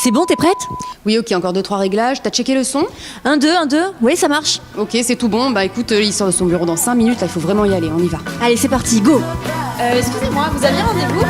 C'est bon, t'es prête? Oui, ok, encore 2-3 réglages. T'as checké le son? 1, 2, 1, 2. Oui, ça marche. Ok, c'est tout bon. Bah écoute, il sort de son bureau dans 5 minutes, là, il faut vraiment y aller, on y va. Allez, c'est parti, go. Excusez-moi, vous aviez rendez-vous?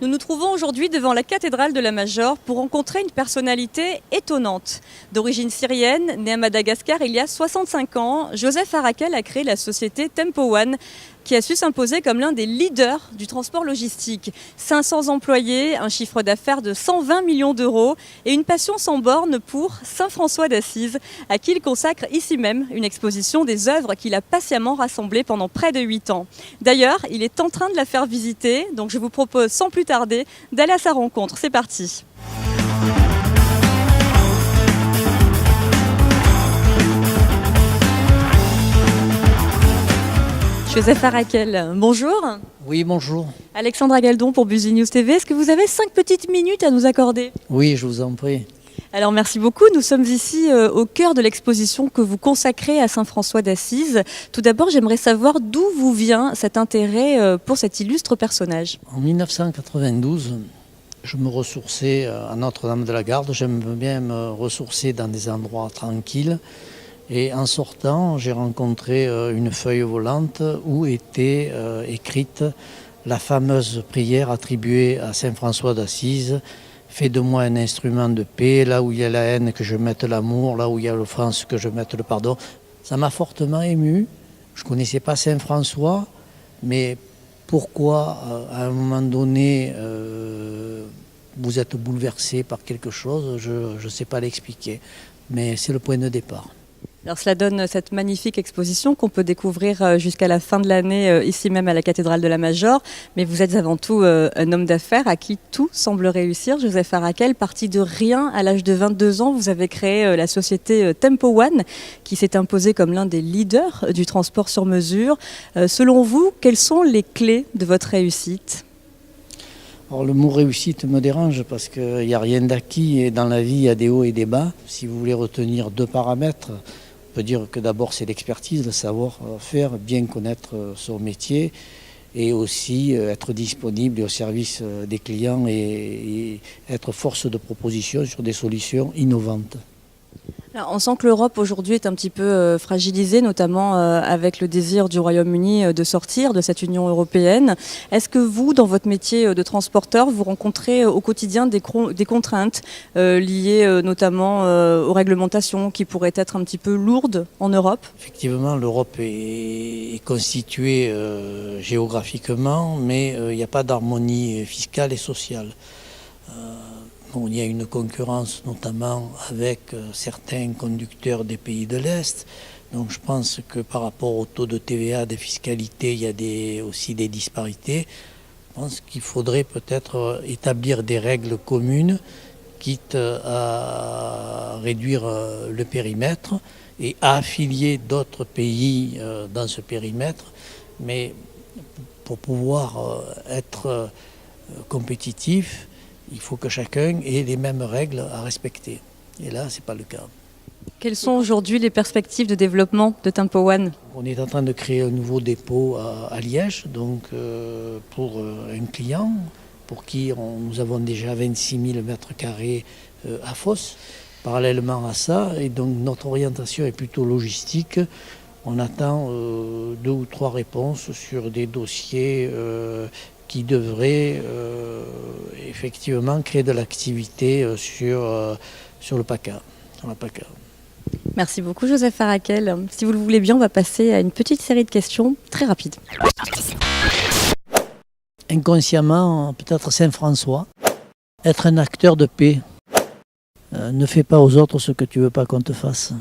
Nous nous trouvons aujourd'hui devant la cathédrale de la Major pour rencontrer une personnalité étonnante. D'origine syrienne, né à Madagascar il y a 65 ans, Joseph Harakel a créé la société Tempo One qui a su s'imposer comme l'un des leaders du transport logistique. 500 employés, un chiffre d'affaires de 120 millions d'euros et une passion sans borne pour Saint François d'Assise, à qui il consacre ici même une exposition des œuvres qu'il a patiemment rassemblées pendant près de 8 ans. D'ailleurs, il est en train de la faire visiter, donc je vous propose sans plus tarder d'aller à sa rencontre. C'est parti. Joseph Harakel, bonjour. Oui, bonjour. Alexandra Galdon pour Busy News TV. Est-ce que vous avez 5 petites minutes à nous accorder? Oui, je vous en prie. Alors merci beaucoup. Nous sommes ici au cœur de l'exposition que vous consacrez à Saint François d'Assise. Tout d'abord, j'aimerais savoir d'où vous vient cet intérêt pour cet illustre personnage. En 1992, je me ressourçais à Notre-Dame-de-la-Garde. J'aime bien me ressourcer dans des endroits tranquilles. Et en sortant, j'ai rencontré une feuille volante où était écrite la fameuse prière attribuée à Saint François d'Assise. Fais de moi un instrument de paix, là où il y a la haine que je mette l'amour, là où il y a l'offense que je mette le pardon. Ça m'a fortement ému. Je ne connaissais pas Saint François, mais pourquoi à un moment donné vous êtes bouleversé par quelque chose, je ne sais pas l'expliquer. Mais c'est le point de départ. Alors cela donne cette magnifique exposition qu'on peut découvrir jusqu'à la fin de l'année ici même à la cathédrale de la Major. Mais vous êtes avant tout un homme d'affaires à qui tout semble réussir. Joseph Harakel, parti de rien à l'âge de 22 ans, vous avez créé la société Tempo One qui s'est imposée comme l'un des leaders du transport sur mesure. Selon vous, quelles sont les clés de votre réussite ? Alors, le mot réussite me dérange parce qu'il n'y a rien d'acquis et dans la vie il y a des hauts et des bas. Si vous voulez retenir 2 paramètres, on peut dire que d'abord c'est l'expertise, le savoir-faire, bien connaître son métier et aussi être disponible au service des clients et être force de proposition sur des solutions innovantes. Alors, on sent que l'Europe aujourd'hui est un petit peu fragilisée, notamment avec le désir du Royaume-Uni de sortir de cette Union européenne. Est-ce que vous, dans votre métier de transporteur, vous rencontrez au quotidien des contraintes liées notamment aux réglementations qui pourraient être un petit peu lourdes en Europe ? Effectivement, l'Europe est constituée géographiquement, mais il n'y a pas d'harmonie fiscale et sociale. Il y a une concurrence notamment avec certains conducteurs des pays de l'Est. Donc je pense que par rapport au taux de TVA, de fiscalité, il y a aussi des disparités. Je pense qu'il faudrait peut-être établir des règles communes, quitte à réduire le périmètre et à affilier d'autres pays dans ce périmètre. Mais pour pouvoir être compétitif, il faut que chacun ait les mêmes règles à respecter. Et là, ce n'est pas le cas. Quelles sont aujourd'hui les perspectives de développement de Tempo One ? On est en train de créer un nouveau dépôt à Liège, donc pour un client, pour qui nous avons déjà 26 000 mètres carrés à Fos. Parallèlement à ça, et donc notre orientation est plutôt logistique. On attend 2 ou 3 réponses sur des dossiers qui devrait effectivement créer de l'activité sur le PACA, sur la PACA. Merci beaucoup Joseph Harakel. Si vous le voulez bien, on va passer à une petite série de questions très rapides. Inconsciemment, peut-être Saint François, être un acteur de paix. Ne fais pas aux autres ce que tu ne veux pas qu'on te fasse.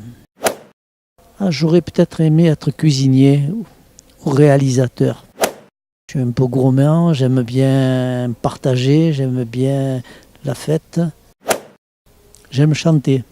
J'aurais peut-être aimé être cuisinier ou réalisateur. Je suis un peu gourmand, j'aime bien partager, j'aime bien la fête, j'aime chanter.